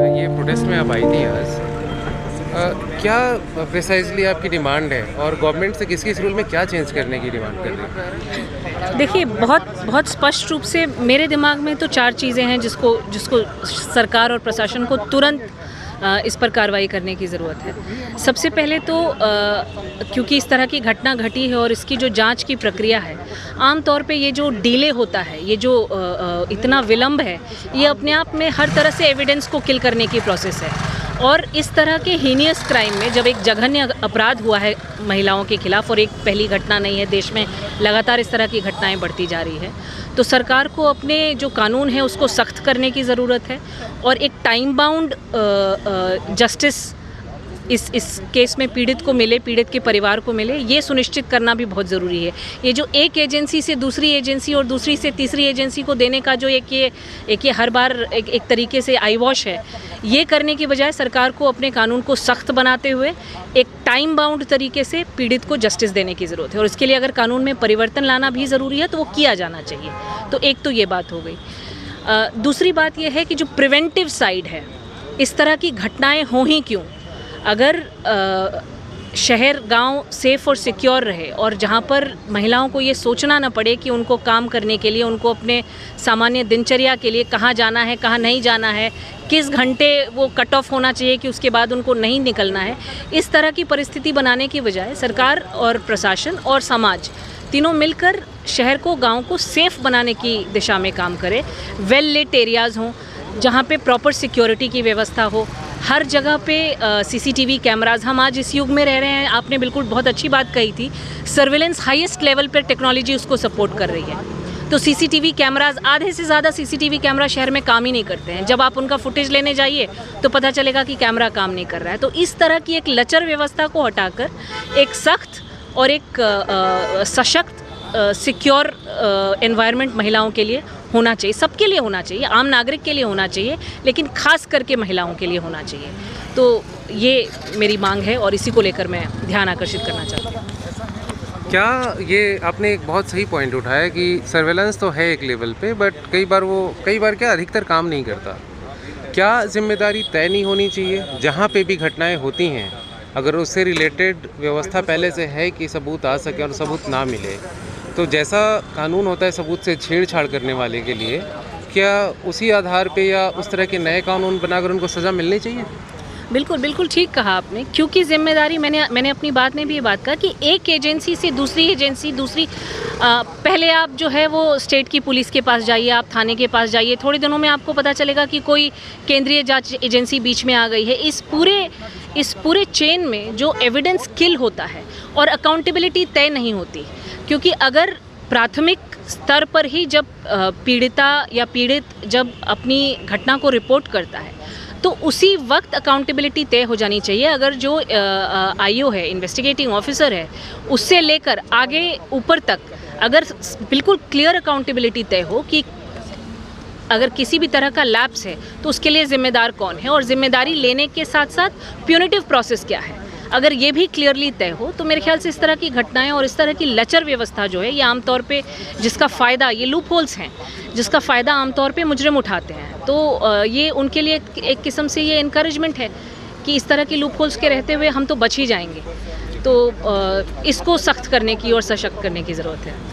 ये प्रोटेस्ट में आप आई थी आज, क्या प्रिसाइजली आपकी डिमांड है और गवर्नमेंट से किस रूल में क्या चेंज करने की डिमांड कर रही है? देखिए, बहुत स्पष्ट रूप से मेरे दिमाग में तो 4 चीज़ें हैं जिसको सरकार और प्रशासन को तुरंत इस पर कार्रवाई करने की ज़रूरत है। सबसे पहले तो क्योंकि इस तरह की घटना घटी है और इसकी जो जांच की प्रक्रिया है, आम तौर पे ये जो डिले होता है, ये जो इतना विलंब है, ये अपने आप में हर तरह से एविडेंस को किल करने की प्रोसेस है। और इस तरह के हीनियस क्राइम में जब एक जघन्य अपराध हुआ है महिलाओं के खिलाफ, और एक पहली घटना नहीं है, देश में लगातार इस तरह की घटनाएं बढ़ती जा रही है, तो सरकार को अपने जो कानून है उसको सख्त करने की ज़रूरत है और एक टाइम बाउंड जस्टिस इस केस में पीड़ित को मिले, पीड़ित के परिवार को मिले, ये सुनिश्चित करना भी बहुत ज़रूरी है। ये जो एक एजेंसी से दूसरी एजेंसी और दूसरी से तीसरी एजेंसी को देने का जो एक ये हर बार एक तरीके से आई वॉश है, ये करने की बजाय सरकार को अपने कानून को सख्त बनाते हुए एक टाइम बाउंड तरीके से पीड़ित को जस्टिस देने की ज़रूरत है। और इसके लिए अगर कानून में परिवर्तन लाना भी ज़रूरी है तो वो किया जाना चाहिए। तो एक तो ये बात हो गई। दूसरी बात ये है कि जो प्रिवेंटिव साइड है, इस तरह की घटनाएं हो ही क्यों, अगर शहर गांव सेफ़ और सिक्योर रहे और जहां पर महिलाओं को ये सोचना न पड़े कि उनको काम करने के लिए, उनको अपने सामान्य दिनचर्या के लिए कहाँ जाना है, कहाँ नहीं जाना है, किस घंटे वो कट ऑफ होना चाहिए कि उसके बाद उनको नहीं निकलना है, इस तरह की परिस्थिति बनाने की बजाय सरकार और प्रशासन और समाज तीनों मिलकर शहर को, गांव को सेफ़ बनाने की दिशा में काम करे। वेल लिट एरियाज़ हों जहाँ पे प्रॉपर सिक्योरिटी की व्यवस्था हो, हर जगह पे सीसीटीवी कैमराज। हम आज इस युग में रह रहे हैं, आपने बिल्कुल बहुत अच्छी बात कही थी, सर्विलेंस हाईएस्ट लेवल पर टेक्नोलॉजी उसको सपोर्ट कर रही है। तो सीसीटीवी कैमराज, आधे से ज़्यादा सीसीटीवी कैमरा शहर में काम ही नहीं करते हैं। जब आप उनका फुटेज लेने जाइए तो पता चलेगा कि कैमरा काम नहीं कर रहा है। तो इस तरह की एक लचर व्यवस्था को हटाकर एक सख्त और एक सशक्त सिक्योर एनवायरनमेंट महिलाओं के लिए होना चाहिए, सबके लिए होना चाहिए, आम नागरिक के लिए होना चाहिए, लेकिन खास करके महिलाओं के लिए होना चाहिए। तो ये मेरी मांग है और इसी को लेकर मैं ध्यान आकर्षित करना चाहती हूँ। क्या ये आपने एक बहुत सही पॉइंट उठाया कि सर्वेलेंस तो है एक लेवल पे, बट कई बार क्या अधिकतर काम नहीं करता। क्या जिम्मेदारी तय नहीं होनी चाहिए जहाँ पे भी घटनाएं होती हैं, अगर उससे रिलेटेड व्यवस्था पहले से है कि सबूत आ सके और सबूत ना मिले, तो जैसा कानून होता है सबूत से छेड़छाड़ करने वाले के लिए, क्या उसी आधार पे या उस तरह के नए कानून बनाकर उनको सज़ा मिलनी चाहिए? बिल्कुल बिल्कुल ठीक कहा आपने, क्योंकि जिम्मेदारी, मैंने अपनी बात में भी ये बात कहा कि एक एजेंसी से दूसरी एजेंसी, पहले आप जो है वो स्टेट की पुलिस के पास जाइए, आप थाने के पास जाइए, थोड़े दिनों में आपको पता चलेगा कि कोई केंद्रीय जांच एजेंसी बीच में आ गई है। इस पूरे चेन में जो एविडेंस किल होता है और अकाउंटेबिलिटी तय नहीं होती, क्योंकि अगर प्राथमिक स्तर पर ही जब पीड़िता या पीड़ित जब अपनी घटना को रिपोर्ट करता है तो उसी वक्त अकाउंटेबिलिटी तय हो जानी चाहिए। अगर जो आईओ है, इन्वेस्टिगेटिंग ऑफिसर है, उससे लेकर आगे ऊपर तक अगर बिल्कुल क्लियर अकाउंटेबिलिटी तय हो कि अगर किसी भी तरह का लैप्स है तो उसके लिए ज़िम्मेदार कौन है और ज़िम्मेदारी लेने के साथ साथ प्यूनिटिव प्रोसेस क्या है, अगर ये भी क्लियरली तय हो, तो मेरे ख्याल से इस तरह की घटनाएं और इस तरह की लचर व्यवस्था जो है, ये आमतौर पे जिसका फ़ायदा, ये लूप होल्स हैं जिसका फ़ायदा आमतौर पे मुजरिम उठाते हैं, तो ये उनके लिए एक किस्म से ये इनकरेजमेंट है कि इस तरह की लूप होल्स के रहते हुए हम तो बच ही जाएंगे। तो इसको सख्त करने की और सशक्त करने की ज़रूरत है।